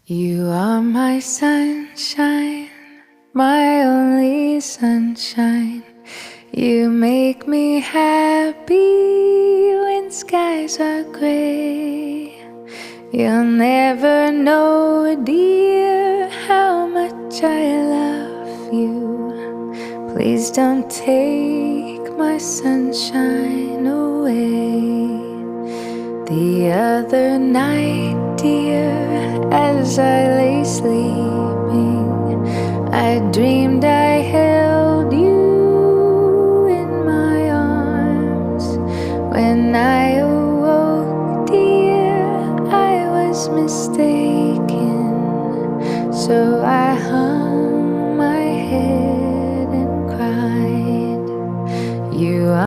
You are my sunshine, my only sunshine. You make me happy when skies are gray. You'll never know, dear, how much I love you. Please don't take my sunshine away. The other night, dear, as I lay sleeping, I dreamed I held you in my arms. When I awoke, dear, I was mistaken. So